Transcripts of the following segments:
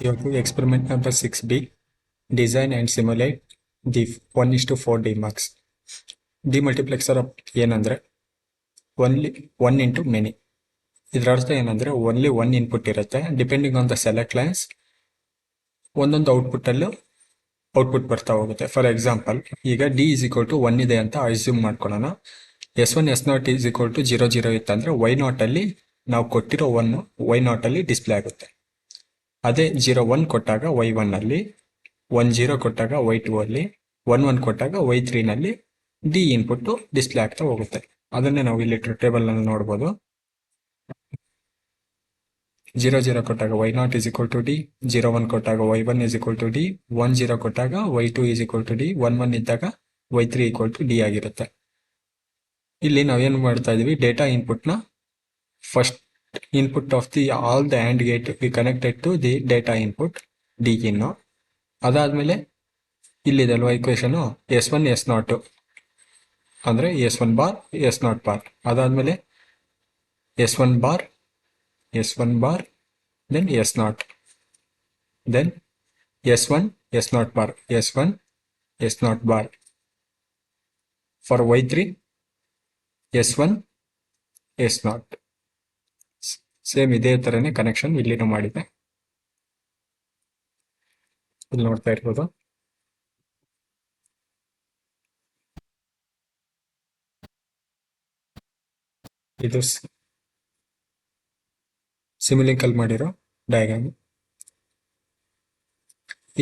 Here to experiment number 6B, design and simulate the 1:4 DMUX. ಡಿಮಲ್ಟಿಪ್ಲೆಕ್ಸರ್ ಏನಂದ್ರೆ only one into many. ಇದರ ಅರ್ಥ ಏನಂದ್ರೆ only one input ಇರುತ್ತೆ. Depending on the select lines ಒಂದೊಂದು ಔಟ್ಪುಟ್ಟಲ್ಲೂ output ಬರ್ತಾ ಹೋಗುತ್ತೆ. ಫಾರ್ ಎಕ್ಸಾಂಪಲ್, ಈಗ ಡಿ ಇಸ್ ಈಕ್ವಲ್ ಟು 1 ಇದೆ ಅಂತ ಅಸ್ಯೂಮ್ ಮಾಡ್ಕೊಳ್ಳೋಣ. S1 S0 is equal to 0 0 ಇತ್ತಂದ್ರೆ Y0 ಅಲ್ಲಿ ನಾವು ಕೊಟ್ಟಿರೋ 1 Y0 ಅಲ್ಲಿ ಡಿಸ್ಪ್ಲೇ ಆಗುತ್ತೆ. ಅದೇ 0 1 ಕೊಟ್ಟಾಗ Y1 ಅಲ್ಲಿ, 1 0 ಕೊಟ್ಟಾಗ Y2 ಅಲ್ಲಿ, 1 1 ಕೊಟ್ಟಾಗ Y3 ನಲ್ಲಿ ಡಿ ಇನ್ಪುಟ್ ಡಿಸ್ಪ್ಲೇ ಆಗ್ತಾ ಹೋಗುತ್ತೆ. ಅದನ್ನೇ ನಾವು ಇಲ್ಲಿ ಟೇಬಲ್ ನಲ್ಲಿ ನೋಡಬಹುದು. 0 0 ಕೊಟ್ಟಾಗ Y0 is equal to D, 0 1 ಕೊಟ್ಟಾಗ Y1 is equal to D, 1 0 ಕೊಟ್ಟಾಗ Y2 is equal to D, 1 1 ಇದ್ದಾಗ Y3 ಈಕ್ವಲ್ ಟು ಡಿ ಆಗಿರುತ್ತೆ. ಇಲ್ಲಿ ನಾವೇನು ಮಾಡ್ತಾ ಇದೀವಿ, ಡೇಟಾ ಇನ್ಪುಟ್ ನ first input of the all the and gate we connected to the data input D ಇನ್ನು. ಅದಾದ್ಮೇಲೆ ಇಲ್ಲಿದೆ ಅಲ್ವಾ ಇಕ್ವೇಶನ್ S1 S0 ಅಂದ್ರೆ S1 ಬಾರ್ S0 ಬಾರ್. ಅದಾದ್ಮೇಲೆ S1 bar then S0 then S1 S0 bar S1 S0 bar. For Y3 S1 S0. Same ಇದೇ ತರನೇ connection ಇಲ್ಲಿನೂ ಮಾಡಿದೆ. ಇಲ್ಲಿ ನೋಡ್ತಾ ಇರ್ಬೋದು. ಇದು ಸಿಮ್ಯುಲಿಂಕ್ ಅಲ್ಲಿ ಮಾಡಿರೋ ಡಯಾಗ್ರಾಮ್.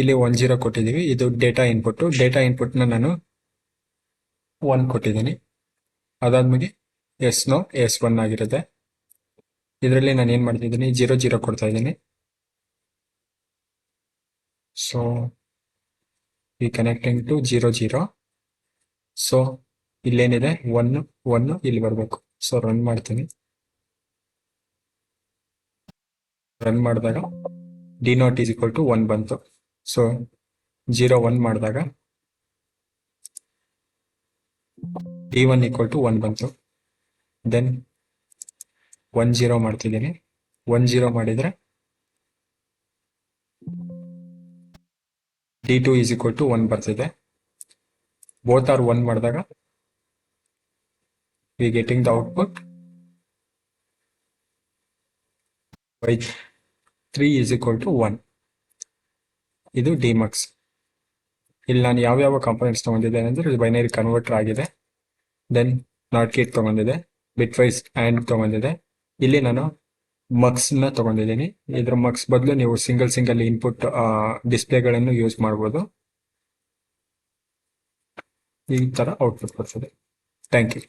ಇಲ್ಲಿ 1 0 ಕೊಟ್ಟಿದ್ದೀವಿ. ಇದು ಡೇಟಾ ಇನ್ಪುಟ್. ಡೇಟಾ ಇನ್ಪುಟ್ ನ ನಾನು 1 ಕೊಟ್ಟಿದ್ದೀನಿ. ಅದಾದ್ಮೇಲೆ S0 S1 ಆಗಿರುತ್ತೆ. ಇದರಲ್ಲಿ ನಾನು ಏನ್ ಮಾಡ್ತಿದ್ದೀನಿ, 0 0 ಕೊಡ್ತಾ ಇದ್ದೀನಿ. So we connecting to 0 0. So ಇಲ್ಲೇನಿದೆ 1 1 ಇಲ್ಲಿ ಬರಬೇಕು. ಸೊ ರನ್ ಮಾಡ್ತೀನಿ. ರನ್ ಮಾಡಿದಾಗ D0 ಈಸ್ ಈಕ್ವಲ್ ಟು 1 ಬಂತು. ಸೊ 0 1 ಮಾಡಿದಾಗ D1 ಈಕ್ವಲ್ ಟು 1 ಬಂತು. ದೆನ್ 1 0 ಮಾಡ್ತಿದ್ದೀನಿ. 1 0 ಮಾಡಿದ್ರೆ D2 ಈಸ್ ಈಕ್ವಲ್ ಟು 1 ಬರ್ತಿದೆ. ಬೋತ್ ಆರ್ 1 ಮಾಡಿದಾಗ we getting the output Y3 is equal to 1. ಇದು ಡಿಮಕ್ಸ್. ಇಲ್ಲಿ ನಾನು ಯಾವ್ಯಾವ ಕಾಂಪೊನೆಂಟ್ಸ್ ತಗೊಂಡಿದ್ದೇನೆ ಅಂದ್ರೆ ಬೈನರಿ ಕನ್ವರ್ಟರ್ ಆಗಿದೆ, ದೆನ್ ನಾಟ್ ಗೇಟ್ ತಗೊಂಡಿದೆ, ಬಿಟ್ ವೈಸ್ ಆಂಡ್ ತಗೊಂಡಿದೆ. ಇಲ್ಲಿ ನಾನು ಮಕ್ಸ್ ನ ತಗೊಂಡಿದ್ದೀನಿ. ಇದ್ರ ಮಕ್ಸ್ ಬದಲು ನೀವು ಸಿಂಗಲ್ ಇನ್ಪುಟ್ ಡಿಸ್ಪ್ಲೇಗಳನ್ನು ಯೂಸ್ ಮಾಡಬಹುದು. ಈ ತರ ಔಟ್ಪುಟ್ ಬರ್ತದೆ. Thank you.